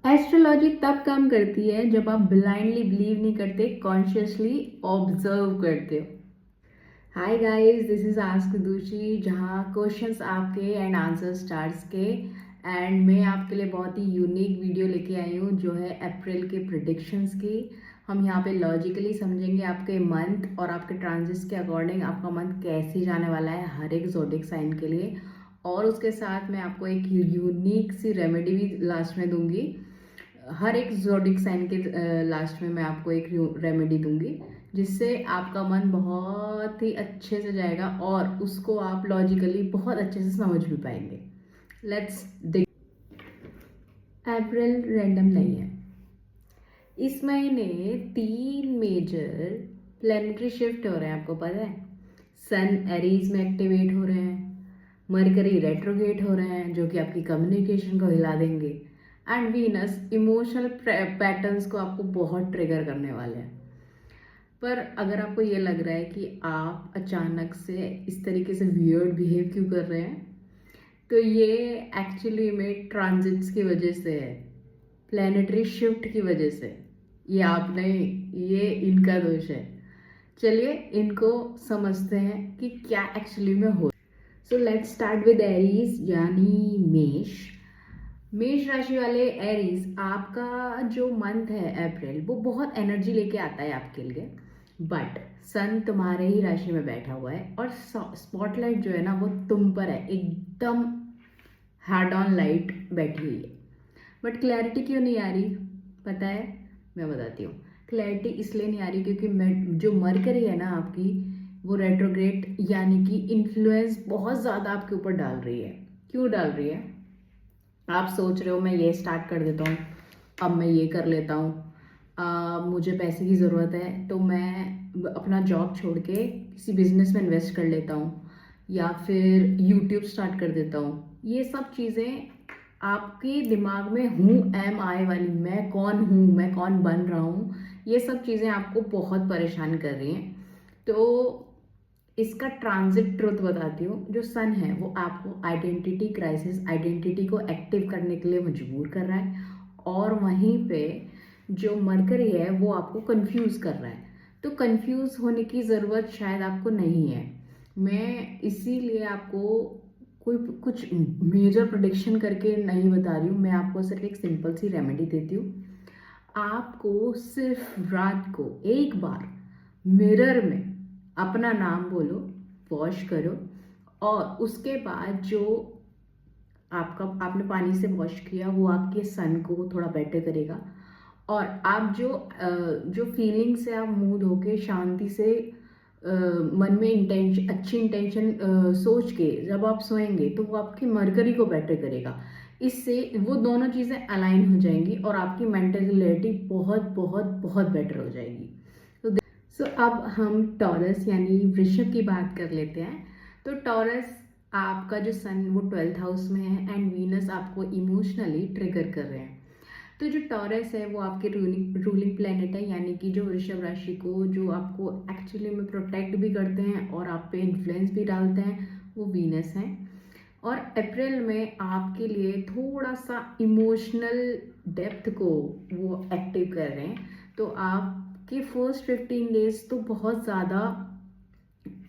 Astrology तब काम करती है जब आप ब्लाइंडली बिलीव नहीं करते, कॉन्शियसली ऑब्जर्व करते हो। Hi guys, this is ask दूची, जहाँ क्वेश्चंस आपके एंड आंसर स्टार्स के। एंड मैं आपके लिए बहुत ही यूनिक वीडियो लेके आई हूँ जो है अप्रैल के प्रिडिक्शंस की। हम यहाँ पे लॉजिकली समझेंगे आपके मंथ और आपके ट्रांजिट्स के अकॉर्डिंग आपका मंथ कैसे जाने वाला है हर एक ज़ोडिक साइन के लिए। और उसके साथ मैं आपको एक यूनिक सी रेमेडी भी लास्ट में दूंगी। हर एक ज़ोडिक साइन के लास्ट में मैं आपको एक रेमेडी दूंगी जिससे आपका मन बहुत ही अच्छे से जाएगा और उसको आप लॉजिकली बहुत अच्छे से समझ भी पाएंगे। लेट्स देख। अप्रैल रैंडम नहीं है। इस महीने 3 मेजर प्लैनेटरी शिफ्ट हो रहे हैं, आपको पता है। सन एरीज में एक्टिवेट हो रहे हैं, मरकरी रेट्रोगेट हो रहे हैं जो कि आपकी कम्युनिकेशन को हिला देंगे, एंड वीनस इमोशनल पैटर्न्स को आपको बहुत ट्रिगर करने वाले हैं। पर अगर आपको ये लग रहा है कि आप अचानक से इस तरीके से वियर्ड बिहेव क्यों कर रहे हैं, तो ये एक्चुअली में ट्रांजिट्स की वजह से है, प्लैनेटरी शिफ्ट की वजह से। ये आप नहीं, ये इनका दोष है। चलिए इनको समझते हैं कि क्या एक्चुअली में हो। So let's start with Aries यानी मेष। मेष राशि वाले एरीज, आपका जो मंथ है अप्रैल वो बहुत एनर्जी लेके आता है आपके लिए। बट सन तुम्हारे ही राशि में बैठा हुआ है और स्पॉटलाइट जो है ना वो तुम पर है, एकदम हार्ड ऑन लाइट बैठी हुई है। बट क्लैरिटी क्यों नहीं आ रही पता है? मैं बताती हूँ। क्लैरिटी इसलिए नहीं आ रही क्योंकि जो मरकरी है ना आपकी, वो रेट्रोग्रेड यानी कि इन्फ्लुएंस बहुत ज़्यादा आपके ऊपर डाल रही है। क्यों डाल रही है? आप सोच रहे हो मैं ये स्टार्ट कर देता हूँ, अब मैं ये कर लेता हूँ, मुझे पैसे की ज़रूरत है तो मैं अपना जॉब छोड़ के किसी बिजनेस में इन्वेस्ट कर लेता हूँ, या फिर यूट्यूब स्टार्ट कर देता हूँ। ये सब चीज़ें आपके दिमाग में हूँ एम आई वाली, मैं कौन हूँ, मैं कौन बन रहा हूँ, ये सब चीज़ें आपको बहुत परेशान कर रही हैं। तो इसका ट्रांजिट ट्रुथ बताती हूँ। जो सन है वो आपको आइडेंटिटी क्राइसिस, आइडेंटिटी को एक्टिव करने के लिए मजबूर कर रहा है, और वहीं पे जो मरकरी है वो आपको कंफ्यूज कर रहा है। तो कंफ्यूज होने की ज़रूरत शायद आपको नहीं है। मैं इसीलिए आपको कोई कुछ मेजर प्रोडिक्शन करके नहीं बता रही हूँ, मैं आपको सिर्फ एक सिंपल सी रेमेडी देती हूँ। आपको सिर्फ रात को एक बार मिरर में अपना नाम बोलो, वॉश करो, और उसके बाद जो आपने पानी से वॉश किया वो आपके सन को थोड़ा बेटर करेगा। और आप जो फीलिंग से आप मुंह धो के शांति से मन में इंटेंशन, अच्छी इंटेंशन सोच के जब आप सोएंगे तो वो आपकी मरकरी को बेटर करेगा। इससे वो दोनों चीज़ें अलाइन हो जाएंगी और आपकी मेंटल क्लैरिटी बहुत बहुत बहुत बेटर हो जाएगी। तो अब हम टॉरस यानी वृषभ की बात कर लेते हैं। तो टॉरस, आपका जो सन वो 12th हाउस में है एंड वीनस आपको इमोशनली ट्रिगर कर रहे हैं। तो जो टॉरस है वो आपके रूलिंग प्लेनेट है, यानी कि जो वृषभ राशि को जो आपको एक्चुअली में प्रोटेक्ट भी करते हैं और आप पे इन्फ्लुएंस भी डालते हैं, वो वीनस हैं। और अप्रैल में आपके लिए थोड़ा सा इमोशनल डेप्थ को वो एक्टिव कर रहे हैं। तो आपके फर्स्ट 15 डेज तो बहुत ज़्यादा,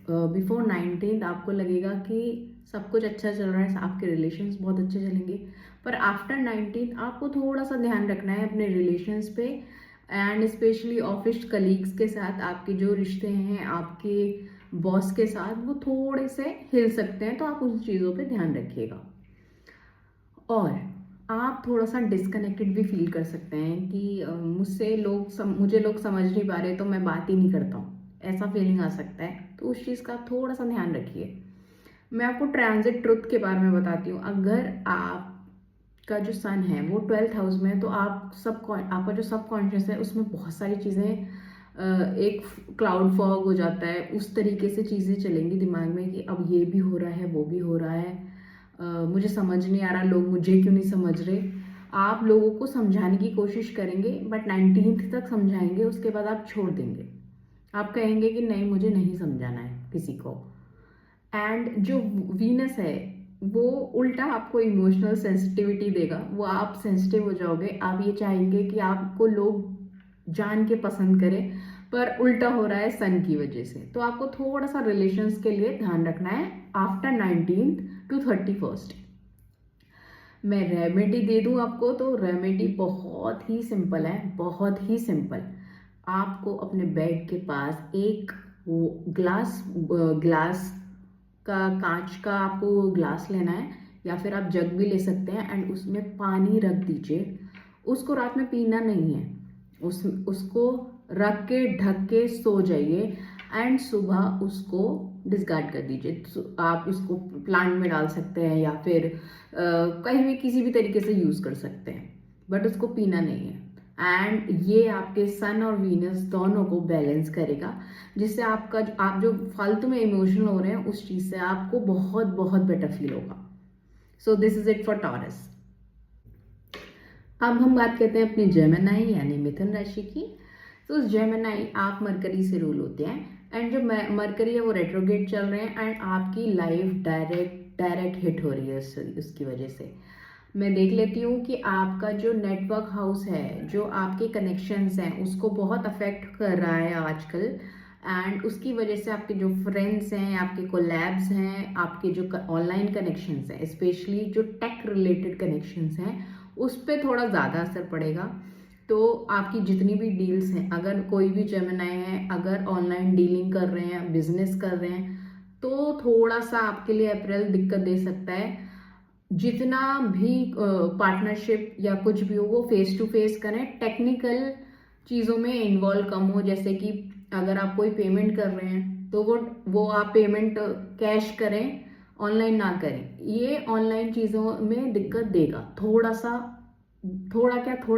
बिफोर 19th आपको लगेगा कि सब कुछ अच्छा चल रहा है, आपके रिलेशंस बहुत अच्छे चलेंगे। पर आफ्टर 19th आपको थोड़ा सा ध्यान रखना है अपने रिलेशंस पे, एंड स्पेशली ऑफिस कलीग्स के साथ आपके जो रिश्ते हैं आपके बॉस के साथ वो थोड़े से हिल सकते हैं, तो आप उन चीज़ों पे ध्यान रखिएगा। और आप थोड़ा सा डिस्कनेक्टेड भी फील कर सकते हैं कि मुझे लोग समझ नहीं पा रहे तो मैं बात ही नहीं करता हूँ, ऐसा फीलिंग आ सकता है। तो उस चीज़ का थोड़ा सा ध्यान रखिए। मैं आपको ट्रांजिट ट्रुथ के बारे में बताती हूँ। अगर आपका जो सन है वो 12th हाउस में है तो आपका जो सबकॉन्शियस है उसमें बहुत सारी चीज़ें, एक क्लाउड फॉग हो जाता है, उस तरीके से चीज़ें चलेंगी दिमाग में कि अब ये भी हो रहा है, वो भी हो रहा है, मुझे समझ नहीं आ रहा, लोग मुझे क्यों नहीं समझ रहे। आप लोगों को समझाने की कोशिश करेंगे बट 19th तक समझाएंगे, उसके बाद आप छोड़ देंगे। आप कहेंगे कि नहीं, मुझे नहीं समझाना है किसी को। एंड जो वीनस है वो उल्टा आपको इमोशनल सेंसिटिविटी देगा, वो आप सेंसिटिव हो जाओगे, आप ये चाहेंगे कि आपको लोग जान के पसंद करें, पर उल्टा हो रहा है सन की वजह से। तो आपको थोड़ा सा रिलेशंस के लिए ध्यान रखना है आफ्टर 19th to 31st। मैं रेमेडी दे दूं आपको, तो रेमेडी बहुत ही सिंपल है, बहुत ही सिंपल। आपको अपने बेड के पास एक वो ग्लास का, कांच का आपको ग्लास लेना है, या फिर आप जग भी ले सकते हैं, एंड उसमें पानी रख दीजिए। उसको रात में पीना नहीं है, उसको रख के ढक के सो जाइए, एंड सुबह उसको डिस्कार्ड कर दीजिए। तो आप उसको प्लांट में डाल सकते हैं, या फिर कहीं भी किसी भी तरीके से यूज़ कर सकते हैं, बट उसको पीना नहीं है। एंड ये आपके सन और वीनस दोनों को बैलेंस करेगा, जिससे आपका आप जो फालतू में इमोशनल हो रहे हैं उस चीज़ से आपको बहुत बहुत बेटर फील होगा। So this is it for taurus. अब हम बात करते हैं अपनी जेमिनी यानी मिथुन राशि की। तो जेमिनी आप मरकरी से रूल होते हैं, एंड जो मरकरी है वो रेट्रोगेट चल रहे हैं, एंड आपकी लाइफ डायरेक्ट हिट हो रही है उसकी वजह से। मैं देख लेती हूँ कि आपका जो नेटवर्क हाउस है, जो आपके कनेक्शंस हैं, उसको बहुत अफेक्ट कर रहा है आजकल, एंड उसकी वजह से आपके जो फ्रेंड्स हैं, आपके कोलैब्स हैं, आपके जो ऑनलाइन कनेक्शंस हैं, स्पेशली जो टेक रिलेटेड कनेक्शंस हैं, उस पर थोड़ा ज़्यादा असर पड़ेगा। तो आपकी जितनी भी डील्स हैं, अगर कोई भी जेमिनी है, अगर ऑनलाइन डीलिंग कर रहे हैं, बिजनेस कर रहे हैं, तो थोड़ा सा आपके लिए अप्रैल दिक्कत दे सकता है। जितना भी पार्टनरशिप या कुछ भी हो वो फेस टू फेस करें, टेक्निकल चीज़ों में इन्वॉल्व कम हो। जैसे कि अगर आप कोई पेमेंट कर रहे हैं तो वो आप पेमेंट कैश करें, ऑनलाइन ना करें। ये ऑनलाइन चीज़ों में दिक्कत देगा, थोड़ा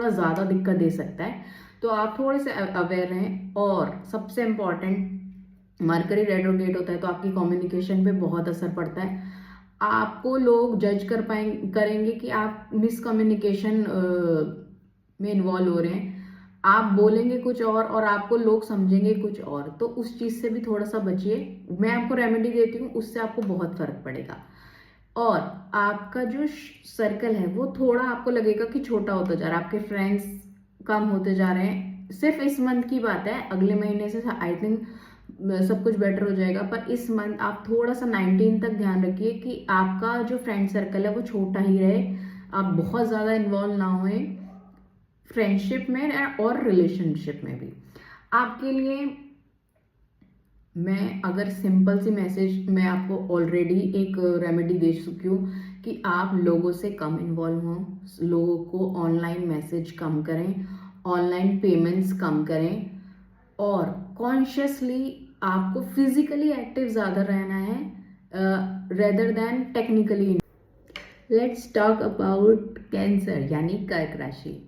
ज़्यादा दिक्कत दे सकता है। तो आप थोड़े से अवेयर रहें। और सबसे इम्पॉर्टेंट, मरकरी रेट्रोग्रेड होता है तो आपकी कम्युनिकेशन पे बहुत असर पड़ता है। आपको लोग जज करेंगे कि आप मिसकम्युनिकेशन में इन्वॉल्व हो रहे हैं। आप बोलेंगे कुछ और आपको लोग समझेंगे कुछ और, तो उस चीज़ से भी थोड़ा सा बचिए। मैं आपको रेमेडी देती हूँ, उससे आपको बहुत फर्क पड़ेगा। और आपका जो सर्कल है वो थोड़ा आपको लगेगा कि छोटा होता जा रहा है, आपके फ्रेंड्स कम होते जा रहे हैं। सिर्फ इस मंथ की बात है, अगले महीने से आई थिंक सब कुछ बेटर हो जाएगा। पर इस मंथ आप थोड़ा सा 19 तक ध्यान रखिए कि आपका जो फ्रेंड सर्कल है वो छोटा ही रहे, आप बहुत ज़्यादा इन्वॉल्व ना होए फ्रेंडशिप में और रिलेशनशिप में भी। आपके लिए मैं अगर सिंपल सी मैसेज, मैं आपको ऑलरेडी एक रेमेडी दे चुकी हूँ कि आप लोगों से कम इन्वॉल्व हों, लोगों को ऑनलाइन मैसेज कम करें, ऑनलाइन पेमेंट्स कम करें, और कॉन्शियसली आपको फिजिकली एक्टिव ज़्यादा रहना है rather than technically. Let's talk about cancer यानी कर्क राशि।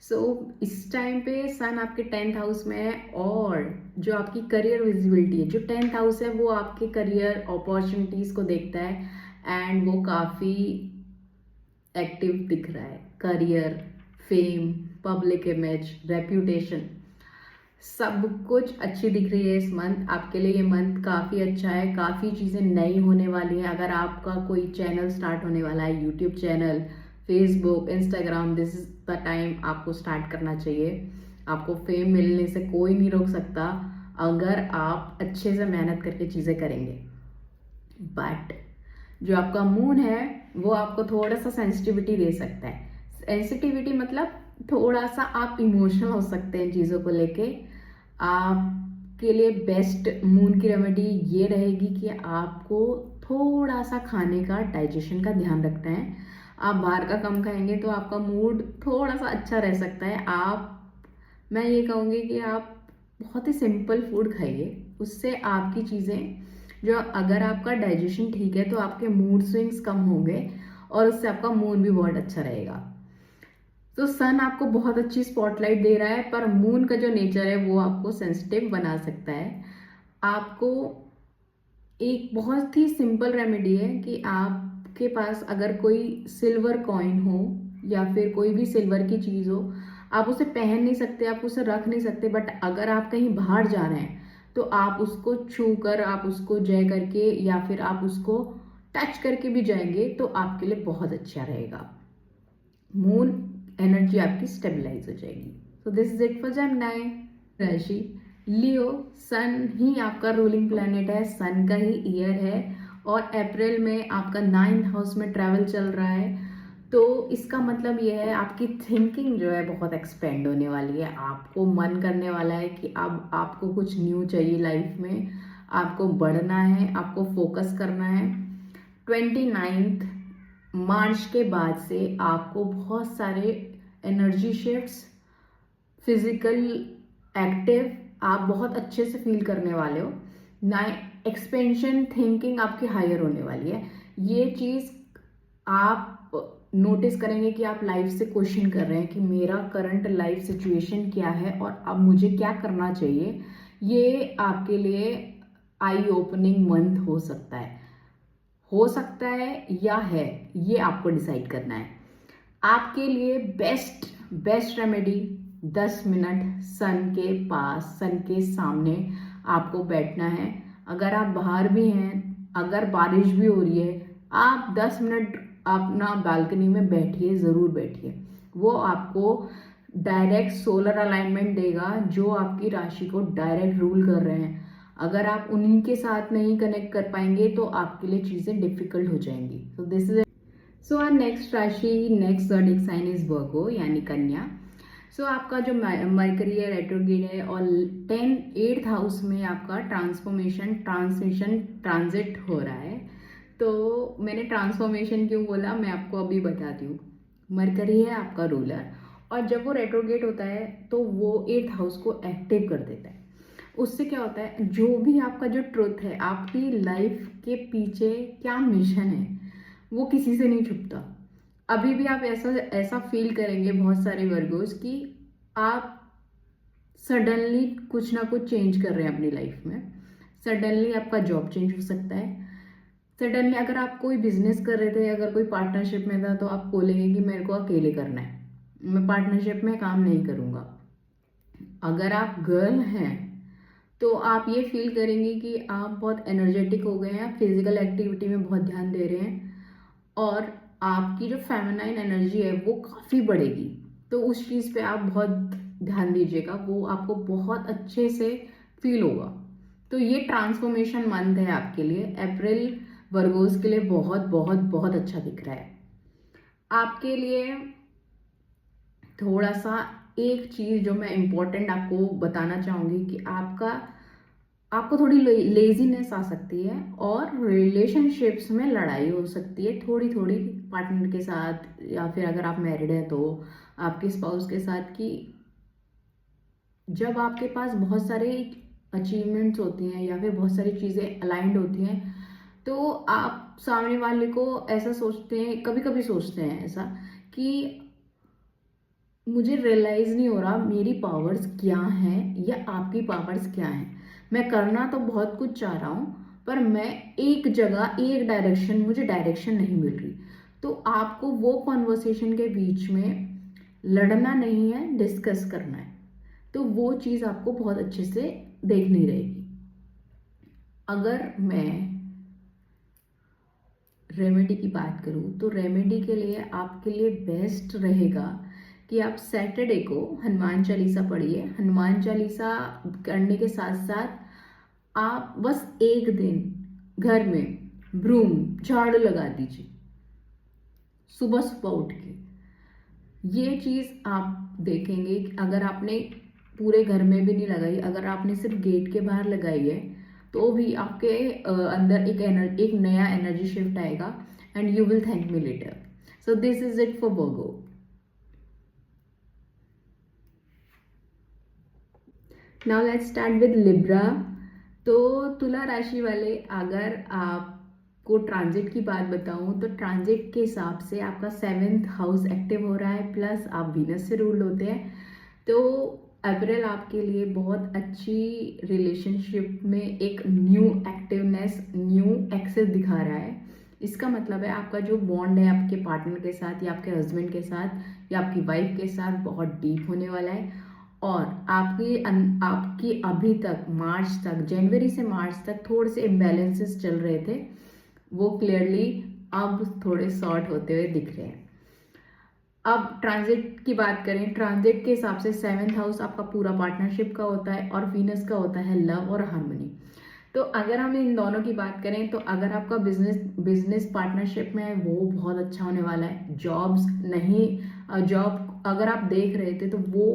सो इस टाइम पे सन आपके 10th हाउस में है, और जो आपकी करियर विजिबिलिटी है, जो 10th हाउस है वो आपके करियर अपॉर्चुनिटीज़ को देखता है, एंड वो काफ़ी एक्टिव दिख रहा है। Career, fame, public image, reputation, सब कुछ अच्छी दिख रही है इस मंथ। आपके लिए ये मंथ काफ़ी अच्छा है, काफ़ी चीज़ें नई होने वाली हैं। अगर आपका कोई चैनल स्टार्ट होने वाला है, YouTube channel, Facebook, Instagram, this is the time आपको स्टार्ट करना चाहिए। आपको फेम मिलने से कोई नहीं रोक सकता अगर आप अच्छे से मेहनत करके चीज़ें करेंगे। बट जो आपका मून है वो आपको थोड़ा सा सेंसिटिविटी दे सकता है। सेंसिटिविटी मतलब थोड़ा सा आप इमोशनल हो सकते हैं चीज़ों को लेके। आपके लिए बेस्ट मून की रेमेडी ये रहेगी कि आपको थोड़ा सा खाने का, डाइजेशन का ध्यान रखना है। आप बाहर का कम खाएंगे तो आपका मूड थोड़ा सा अच्छा रह सकता है। मैं ये कहूँगी कि आप बहुत ही सिंपल फूड खाइए, उससे आपकी चीज़ें जो, अगर आपका डाइजेशन ठीक है तो आपके मूड स्विंग्स कम होंगे, और उससे आपका मूड भी बहुत अच्छा रहेगा। तो सन आपको बहुत अच्छी स्पॉटलाइट दे रहा है, पर मून का जो नेचर है वो आपको सेंसिटिव बना सकता है। आपको एक बहुत ही सिंपल रेमेडी है कि आपके पास अगर कोई सिल्वर कॉइन हो या फिर कोई भी सिल्वर की चीज़ हो, आप उसे पहन नहीं सकते, आप उसे रख नहीं सकते, बट अगर आप कहीं बाहर जा रहे हैं तो आप उसको छू कर, आप उसको जय करके, या फिर आप उसको टच करके भी जाएंगे तो आपके लिए बहुत अच्छा रहेगा। मून एनर्जी आपकी स्टेबलाइज हो जाएगी। So this is it for Gemini राशि। लियो, सन ही आपका रूलिंग प्लैनेट है, सन का ही ईयर है और अप्रैल में आपका 9th हाउस में ट्रैवल चल रहा है। तो इसका मतलब ये है आपकी थिंकिंग जो है बहुत एक्सपेंड होने वाली है। आपको मन करने वाला है कि अब आपको कुछ न्यू चाहिए लाइफ में, आपको बढ़ना है, आपको फोकस करना है। 29 मार्च के बाद से आपको बहुत सारे एनर्जी शिफ्ट्स, फिजिकल एक्टिव आप बहुत अच्छे से फील करने वाले हो। ना एक्सपेंशन थिंकिंग आपकी हायर होने वाली है। ये चीज़ आप नोटिस करेंगे कि आप लाइफ से क्वेश्चन कर रहे हैं कि मेरा करंट लाइफ सिचुएशन क्या है और अब मुझे क्या करना चाहिए। ये आपके लिए आई ओपनिंग मंथ हो सकता है या है, ये आपको डिसाइड करना है। आपके लिए बेस्ट रेमेडी 10 मिनट सन के पास, सन के सामने आपको बैठना है। अगर आप बाहर भी हैं, अगर बारिश भी हो रही है, आप 10 मिनट अपना बालकनी में बैठिए, ज़रूर बैठिए। वो आपको डायरेक्ट सोलर अलाइनमेंट देगा जो आपकी राशि को डायरेक्ट रूल कर रहे हैं। अगर आप उन्हीं के साथ नहीं कनेक्ट कर पाएंगे तो आपके लिए चीज़ें डिफिकल्ट हो जाएंगी। तो this is so our next राशि, next zodiac sign is Virgo यानी कन्या। सो आपका जो मरकरी है रेट्रोग्रेड है और 8th हाउस में आपका ट्रांसमिशन ट्रांजिट हो रहा है। तो मैंने ट्रांसफॉर्मेशन क्यों बोला मैं आपको अभी बताती हूँ। मरकरी है आपका रूलर और जब वो रेट्रोग्रेड होता है तो वो 8th हाउस को एक्टिव कर देता है। उससे क्या होता है, जो भी आपका जो ट्रुथ है, आपकी लाइफ के पीछे क्या मिशन है, वो किसी से नहीं छुपता। अभी भी आप ऐसा ऐसा फील करेंगे बहुत सारे वर्गोस कि आप सडनली कुछ ना कुछ चेंज कर रहे हैं अपनी लाइफ में। सडनली आपका जॉब चेंज हो सकता है। सडनली अगर आप कोई बिजनेस कर रहे थे, अगर कोई पार्टनरशिप में था तो आप बोलेंगे कि मेरे को अकेले करना है, मैं पार्टनरशिप में काम नहीं करूँगा। अगर आप गर्ल हैं तो आप ये फील करेंगे कि आप बहुत एनर्जेटिक हो गए हैं, फिजिकल एक्टिविटी में बहुत ध्यान दे रहे हैं और आपकी जो फेमिनाइन एनर्जी है वो काफ़ी बढ़ेगी। तो उस चीज़ पे आप बहुत ध्यान दीजिएगा, वो आपको बहुत अच्छे से फील होगा। तो ये ट्रांसफॉर्मेशन मंथ है आपके लिए। अप्रैल वर्गोस के लिए बहुत बहुत बहुत अच्छा दिख रहा है। आपके लिए थोड़ा सा एक चीज़ जो मैं इम्पोर्टेंट आपको बताना चाहूँगी कि आपको थोड़ी लेजीनेस आ सकती है और रिलेशनशिप्स में लड़ाई हो सकती है थोड़ी थोड़ी पार्टनर के साथ, या फिर अगर आप मैरिड हैं तो आपके स्पाउस के साथ। कि जब आपके पास बहुत सारे अचीवमेंट्स होती हैं या फिर बहुत सारी चीज़ें अलाइंड होती हैं तो आप सामने वाले को ऐसा सोचते हैं, कभी कभी सोचते हैं ऐसा कि मुझे रियलाइज़ नहीं हो रहा मेरी पावर्स क्या हैं या आपकी पावर्स क्या हैं। मैं करना तो बहुत कुछ चाह रहा हूँ पर मैं एक जगह, एक डायरेक्शन, मुझे डायरेक्शन नहीं मिल रही। तो आपको वो कॉन्वर्सेशन के बीच में लड़ना नहीं है, डिस्कस करना है। तो वो चीज़ आपको बहुत अच्छे से देखनी रहेगी। अगर मैं रेमेडी की बात करूँ तो रेमेडी के लिए आपके लिए बेस्ट रहेगा कि आप सैटरडे को हनुमान चालीसा पढ़िए। हनुमान चालीसा करने के साथ साथ आप बस एक दिन घर में ब्रूम झाड़ू लगा दीजिए सुबह सुबह उठ के। ये चीज़ आप देखेंगे कि अगर आपने पूरे घर में भी नहीं लगाई, अगर आपने सिर्फ गेट के बाहर लगाई है तो भी आपके अंदर एक नया एनर्जी शिफ्ट आएगा and you will thank me later. So this is it for Virgo. Now let's start with Libra. तो तुला राशि वाले, अगर आपको ट्रांजिट की बात बताऊं तो ट्रांजिट के हिसाब से आपका 7th हाउस एक्टिव हो रहा है, प्लस आप वीनस से रूल होते हैं। तो अप्रैल आपके लिए बहुत अच्छी रिलेशनशिप में एक न्यू एक्टिवनेस, न्यू एक्सेस दिखा रहा है। इसका मतलब है आपका जो बॉन्ड है आपके पार्टनर के साथ या आपके हस्बैंड के साथ या आपकी वाइफ के साथ बहुत डीप होने वाला है। और आपकी अभी तक मार्च तक, जनवरी से मार्च तक थोड़े से इम्बैलेंसेस चल रहे थे वो क्लियरली अब थोड़े सॉर्ट होते हुए दिख रहे हैं। अब ट्रांजिट की बात करें, ट्रांजिट के हिसाब से 7th हाउस आपका पूरा पार्टनरशिप का होता है और वीनस का होता है लव और हार्मनी। तो अगर हम इन दोनों की बात करें तो अगर आपका बिजनेस पार्टनरशिप में है वो बहुत अच्छा होने वाला है। जॉब्स नहीं, जॉब अगर आप देख रहे थे तो वो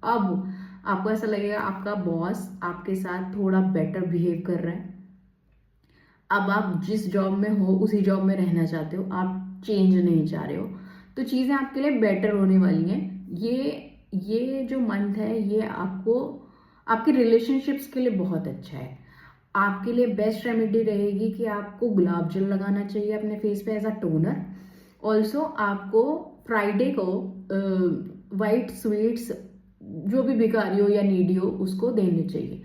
अब आपको ऐसा लगेगा आपका बॉस आपके साथ थोड़ा बेटर बिहेव कर रहा है। अब आप जिस जॉब में हो उसी जॉब में रहना चाहते हो, आप चेंज नहीं चाह रहे हो, तो चीज़ें आपके लिए बेटर होने वाली हैं। ये जो मंथ है ये आपको आपके रिलेशनशिप्स के लिए बहुत अच्छा है। आपके लिए बेस्ट रेमेडी रहेगी कि आपको गुलाब जल लगाना चाहिए अपने फेस पे एज अ टोनर। ऑल्सो आपको फ्राइडे को वाइट स्वीट्स जो भी भिखारी हो या नीडी हो उसको देने चाहिए।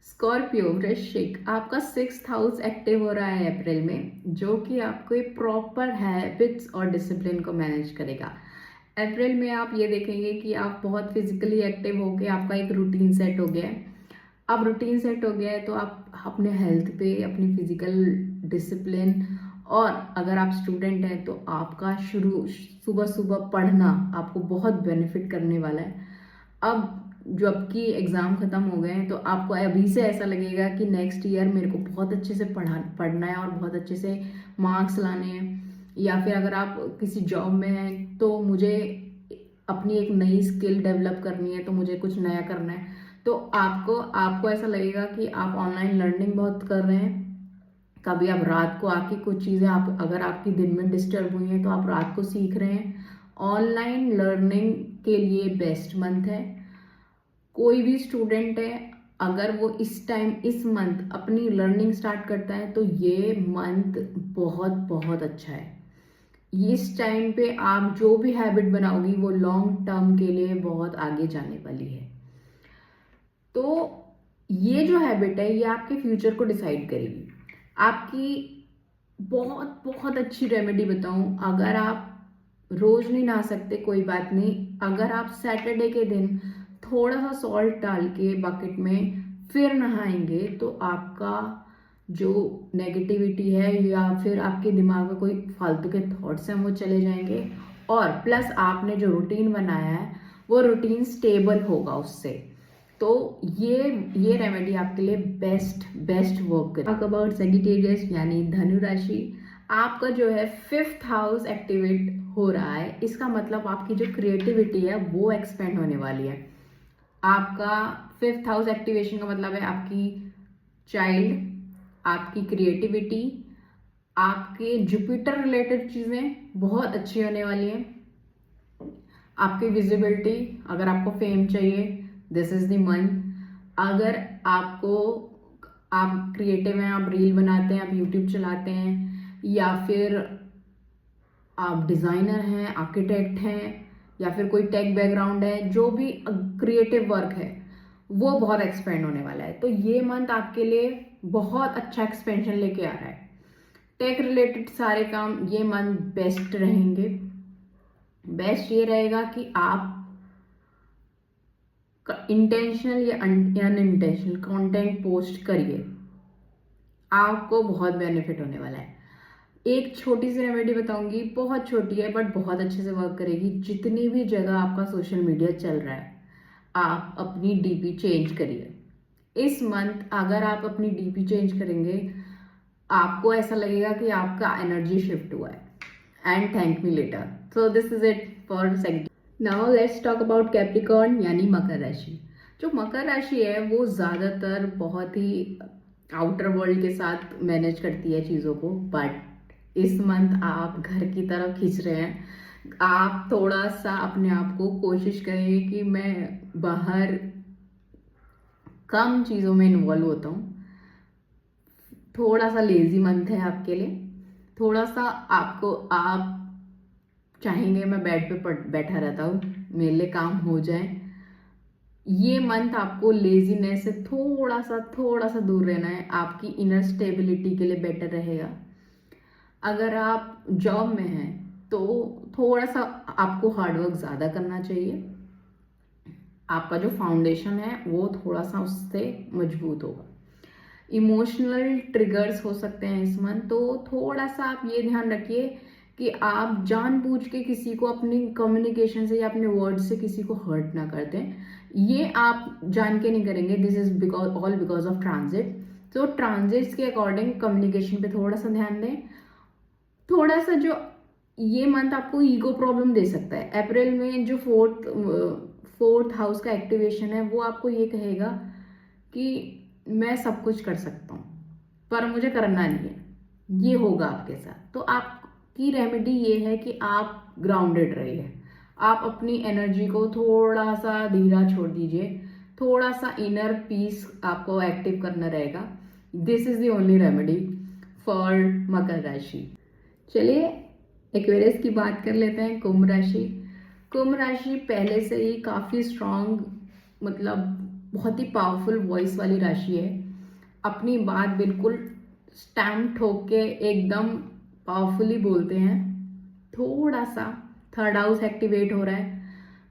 स्कॉर्पियो वृश्चिक, आपका 6th हाउस एक्टिव हो रहा है अप्रैल में, जो कि आपको एक प्रॉपर हैबिट्स और डिसिप्लिन को मैनेज करेगा। अप्रैल में आप ये देखेंगे कि आप बहुत फिजिकली एक्टिव हो गए, आपका एक रूटीन सेट हो गया है। अब रूटीन सेट हो गया है तो आप अपने हेल्थ पे, अपनी फिजिकल डिसिप्लिन, और अगर आप स्टूडेंट हैं तो आपका शुरू सुबह सुबह पढ़ना आपको बहुत बेनिफिट करने वाला है। अब जबकि एग्ज़ाम ख़त्म हो गए हैं तो आपको अभी से ऐसा लगेगा कि नेक्स्ट ईयर मेरे को बहुत अच्छे से पढ़ना है और बहुत अच्छे से मार्क्स लाने हैं। या फिर अगर आप किसी जॉब में हैं तो मुझे अपनी एक नई स्किल डेवलप करनी है, तो मुझे कुछ नया करना है। तो आपको ऐसा लगेगा कि आप ऑनलाइन लर्निंग बहुत कर रहे हैं। कभी आप रात को आके कुछ चीज़ें आप अगर आपकी दिन में डिस्टर्ब हुई हैं तो आप रात को सीख रहे हैं। ऑनलाइन लर्निंग के लिए बेस्ट मंथ है। कोई भी स्टूडेंट है अगर वो इस मंथ अपनी लर्निंग स्टार्ट करता है तो ये मंथ बहुत बहुत अच्छा है। इस टाइम पे आप जो भी हैबिट बनाओगी वो लॉन्ग टर्म के लिए बहुत आगे जाने वाली है। तो ये जो हैबिट है ये आपके फ्यूचर को डिसाइड करेगी। आपकी बहुत बहुत अच्छी रेमेडी बताऊं, अगर आप रोज नहीं नहा सकते कोई बात नहीं, अगर आप सैटरडे के दिन थोड़ा सा सॉल्ट डाल के बकेट में फिर नहाएंगे तो आपका जो नेगेटिविटी है या फिर आपके दिमाग में कोई फालतू के थॉट्स हैं वो चले जाएंगे। और प्लस आपने जो रूटीन बनाया है वो रूटीन स्टेबल होगा उससे। तो ये रेमेडी आपके लिए बेस्ट वर्क करे। टॉक अबाउट सेजिटेरियस यानी धनु राशि, आपका जो है 5th हाउस एक्टिवेट हो रहा है। इसका मतलब आपकी जो क्रिएटिविटी है वो एक्सपेंड होने वाली है। आपका 5th हाउस एक्टिवेशन का मतलब है आपकी चाइल्ड, आपकी क्रिएटिविटी, आपके जुपिटर रिलेटेड चीज़ें बहुत अच्छी होने वाली हैं। आपकी विजिबिलिटी, अगर आपको फेम चाहिए दिस इज द मंथ। अगर आप क्रिएटिव हैं, आप रील बनाते हैं, आप यूट्यूब चलाते हैं, या फिर आप डिज़ाइनर हैं, आर्किटेक्ट हैं, या फिर कोई टेक बैकग्राउंड है, जो भी क्रिएटिव वर्क है वो बहुत एक्सपेंड होने वाला है। तो ये मंथ आपके लिए बहुत अच्छा एक्सपेंशन लेके आ रहा है। टेक रिलेटेड सारे काम ये मंथ बेस्ट रहेंगे। बेस्ट ये रहेगा कि आप इंटेंशनल या अनइंटेंशनल कंटेंट पोस्ट करिए, आपको बहुत बेनिफिट होने वाला है। एक छोटी सी रेमेडी बताऊंगी, बहुत छोटी है बट बहुत अच्छे से वर्क करेगी। जितनी भी जगह आपका सोशल मीडिया चल रहा है आप अपनी डीपी चेंज करिए। इस मंथ अगर आप अपनी डीपी चेंज करेंगे आपको ऐसा लगेगा कि आपका एनर्जी शिफ्ट हुआ है। And thank me later. So this is it for second. Now let's talk about Capricorn यानी मकर राशि। जो मकर राशि है वो ज़्यादातर बहुत ही आउटर वर्ल्ड के साथ मैनेज करती है चीज़ों को, बट इस मंथ आप घर की तरफ खींच रहे हैं। आप थोड़ा सा अपने आप को कोशिश करेंगे कि मैं बाहर कम चीज़ों में इन्वॉल्व होता हूँ। थोड़ा सा लेजी मंथ है आपके लिए। थोड़ा सा आप चाहेंगे मैं बेड पे बैठा रहता हूँ, मेरे लिए काम हो जाए। ये मंथ आपको लेजीनेस से थोड़ा सा दूर रहना है, आपकी इनर स्टेबिलिटी के लिए बेटर रहेगा। अगर आप जॉब में हैं तो थोड़ा सा आपको हार्डवर्क ज़्यादा करना चाहिए। आपका जो फाउंडेशन है वो थोड़ा सा उससे मजबूत होगा। इमोशनल ट्रिगर्स हो सकते हैं इस मंथ, तो थोड़ा सा आप ये ध्यान रखिए कि आप जानबूझ के किसी को अपनी कम्युनिकेशन से या अपने वर्ड से किसी को हर्ट ना कर दें। ये आप जान के नहीं करेंगे, this is because all because of transit. तो ट्रांजिट्स के अकॉर्डिंग कम्युनिकेशन पे थोड़ा सा ध्यान दें। थोड़ा सा जो ये मंथ आपको ईगो प्रॉब्लम दे सकता है। अप्रैल में जो फोर्थ हाउस का एक्टिवेशन है वो आपको ये कहेगा कि मैं सब कुछ कर सकता हूँ पर मुझे करना नहीं है, ये होगा आपके साथ। तो आपकी रेमेडी ये है कि आप ग्राउंडेड रहिए, आप अपनी एनर्जी को थोड़ा सा धीरा छोड़ दीजिए, थोड़ा सा इनर पीस आपको एक्टिव करना रहेगा। This is the only remedy for मकर राशि। चलिए एक्वेरियस की बात कर लेते हैं, कुंभ राशि। कुंभ राशि पहले से ही काफ़ी स्ट्रांग, मतलब बहुत ही पावरफुल वॉइस वाली राशि है। अपनी बात बिल्कुल स्टैम्प ठोक के एकदम पावरफुली बोलते हैं। थोड़ा सा थर्ड हाउस एक्टिवेट हो रहा है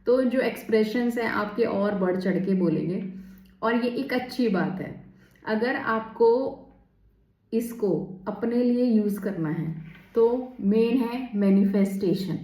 तो जो एक्सप्रेशंस हैं आपके और बढ़ चढ़ के बोलेंगे, और ये एक अच्छी बात है। अगर आपको इसको अपने लिए यूज करना है तो मेन है मैनिफेस्टेशन।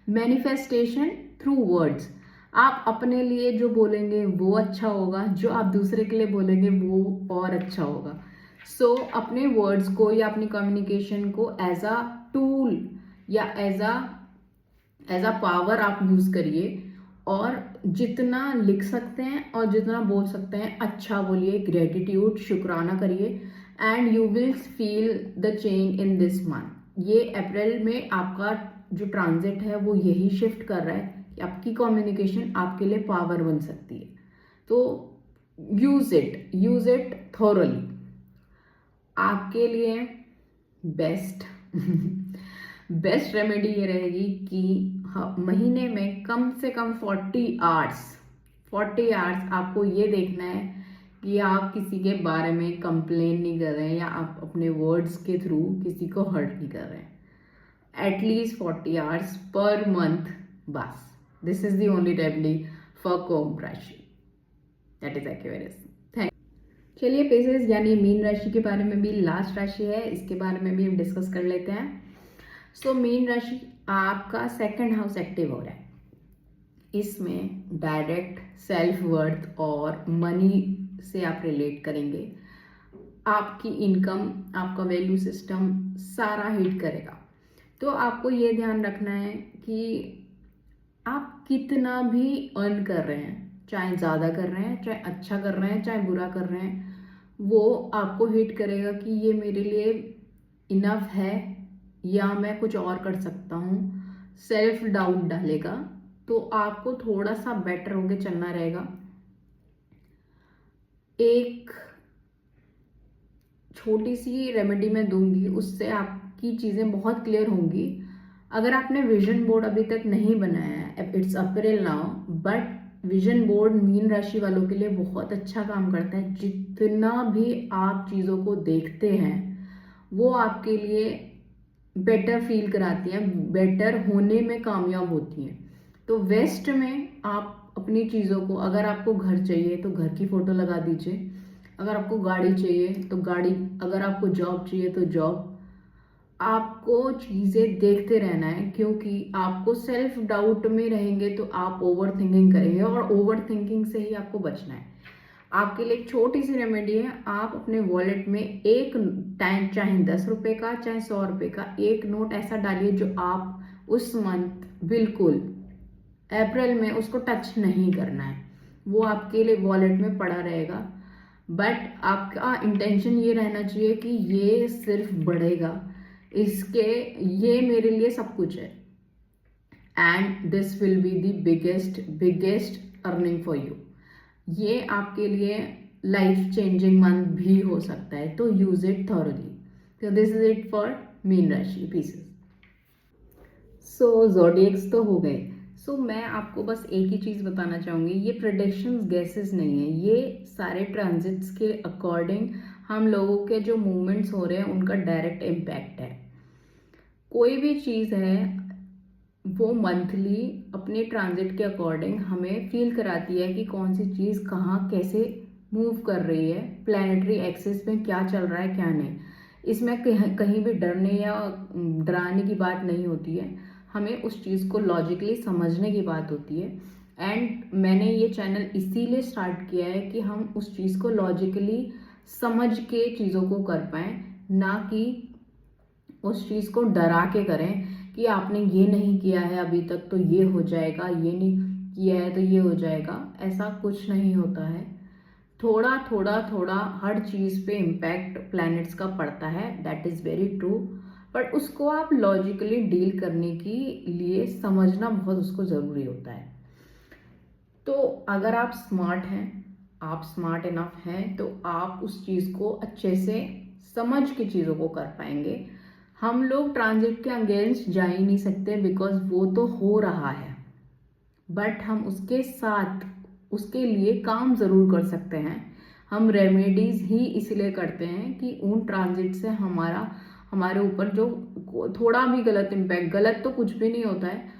Manifestation through words. आप अपने लिए जो बोलेंगे वो अच्छा होगा, जो आप दूसरे के लिए बोलेंगे वो और अच्छा होगा। सो अपने वर्ड्स को या अपनी कम्युनिकेशन को एज अ टूल या एज अ पावर आप यूज करिए, और जितना लिख सकते हैं और जितना बोल सकते हैं अच्छा बोलिए, ग्रेटिट्यूड शुक्राना करिए, and you will feel the change in this month. ये अप्रैल में आपका जो ट्रांजिट है वो यही शिफ्ट कर रहा है कि आपकी कम्युनिकेशन आपके लिए पावर बन सकती है। तो यूज इट थॉरली। आपके लिए बेस्ट बेस्ट रेमेडी ये रहेगी कि महीने में कम से कम 40 आवर्स आपको ये देखना है कि आप किसी के बारे में कंप्लेन नहीं कर रहे हैं या आप अपने वर्ड्स के थ्रू किसी को हर्ट नहीं कर रहे हैं। एटलीस्ट 40 आवर्स पर मंथ, बस। This is the only remedy for कुंभ राशि। That is Aquarius. चलिए पेसेस यानी मीन राशि के बारे में भी, लास्ट राशि है, इसके बारे में भी हम डिस्कस कर लेते हैं। सो मीन राशि आपका सेकंड हाउस एक्टिव हो रहा है। इसमें डायरेक्ट सेल्फ वर्थ और मनी से आप रिलेट करेंगे। आपकी इनकम, आपका वैल्यू सिस्टम सारा हिट करेगा। तो आपको ये ध्यान रखना है कि आप कितना भी अर्न कर रहे हैं, चाहे ज़्यादा कर रहे हैं, चाहे अच्छा कर रहे हैं, चाहे बुरा कर रहे हैं, वो आपको हिट करेगा कि ये मेरे लिए इनफ है या मैं कुछ और कर सकता हूँ। सेल्फ डाउट डालेगा। तो आपको थोड़ा सा बेटर होके चलना रहेगा। एक छोटी सी रेमेडी मैं दूंगी, उससे आपकी चीज़ें बहुत क्लियर होंगी। अगर आपने विजन बोर्ड अभी तक नहीं बनाया है, it's April now, but vision board mean राशि वालों के लिए बहुत अच्छा काम करता है। जितना भी आप चीज़ों को देखते हैं वो आपके लिए बेटर फील कराती हैं, बेटर होने में कामयाब होती हैं। तो वेस्ट में आप अपनी चीज़ों को, अगर आपको घर चाहिए तो घर की फ़ोटो लगा दीजिए, अगर आपको गाड़ी चाहिए तो गाड़ी, अगर आपको जॉब चाहिए तो जॉब। आपको चीज़ें देखते रहना है, क्योंकि आपको सेल्फ डाउट में रहेंगे तो आप ओवर थिंकिंग करेंगे, और ओवर थिंकिंग से ही आपको बचना है। आपके लिए एक छोटी सी रेमेडी है, आप अपने वॉलेट में एक टाइम, चाहे 10 रुपये का चाहे 100 रुपये का एक नोट ऐसा डालिए जो आप उस मंथ बिल्कुल अप्रैल में उसको टच नहीं करना है। वो आपके लिए वॉलेट में पड़ा रहेगा, बट आपका इंटेंशन ये रहना चाहिए कि ये सिर्फ बढ़ेगा, इसके, ये मेरे लिए सब कुछ है, and this will be the biggest earning for you. ये आपके लिए लाइफ चेंजिंग मंथ भी हो सकता है, तो यूज इट थॉरली। तो this is it for mean राशि पीसेस। सो ज़ोडिएक्स तो हो गए। सो मैं आपको बस एक ही चीज़ बताना चाहूँगी, ये प्रेडिक्शंस गैसेस नहीं है, ये सारे ट्रांजिट्स के अकॉर्डिंग हम लोगों के जो मूवमेंट्स हो रहे हैं उनका डायरेक्ट इम्पैक्ट है। कोई भी चीज़ है वो मंथली अपने ट्रांजिट के अकॉर्डिंग हमें फील कराती है कि कौन सी चीज़ कहाँ कैसे मूव कर रही है, प्लैनेटरी एक्सिस में क्या चल रहा है क्या नहीं, इसमें कहीं भी डरने या डराने की बात नहीं होती है, हमें उस चीज़ को लॉजिकली समझने की बात होती है। एंड मैंने ये चैनल इसीलिए स्टार्ट किया है कि हम उस चीज़ को लॉजिकली समझ के चीज़ों को कर पाएँ, ना कि उस चीज़ को डरा के करें कि आपने ये नहीं किया है अभी तक तो ये हो जाएगा, ये नहीं किया है तो ये हो जाएगा। ऐसा कुछ नहीं होता है। थोड़ा थोड़ा थोड़ा हर चीज़ पे इम्पैक्ट प्लैनेट्स का पड़ता है, that is very true, but उसको आप लॉजिकली डील करने के लिए समझना बहुत उसको ज़रूरी होता है। तो अगर आप स्मार्ट हैं, आप स्मार्ट इनफ हैं, तो आप उस चीज़ को अच्छे से समझ के चीज़ों को कर पाएंगे। हम लोग ट्रांजिट के अगेंस्ट जा ही नहीं सकते बिकॉज वो तो हो रहा है, बट हम उसके साथ उसके लिए काम ज़रूर कर सकते हैं। हम रेमेडीज़ ही इसलिए करते हैं कि उन ट्रांजिट से हमारे ऊपर जो थोड़ा भी गलत इम्पैक्ट, गलत तो कुछ भी नहीं होता है,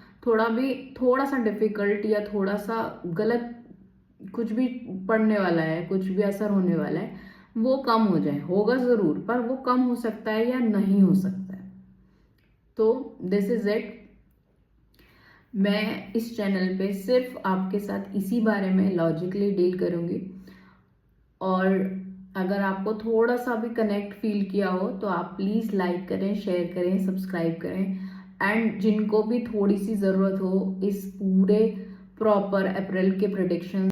थोड़ा सा डिफिकल्ट या थोड़ा सा गलत कुछ भी पड़ने वाला है, कुछ भी असर होने वाला है, वो कम हो जाए, होगा ज़रूर पर वो कम हो सकता है या नहीं हो सकता है। तो दिस इज़ इट। मैं इस चैनल पे सिर्फ आपके साथ इसी बारे में लॉजिकली डील करूँगी, और अगर आपको थोड़ा सा भी कनेक्ट फील किया हो तो आप प्लीज़ लाइक करें, शेयर करें, सब्सक्राइब करें। एंड जिनको भी थोड़ी सी ज़रूरत हो इस पूरे प्रॉपर अप्रैल के प्रेडिक्शन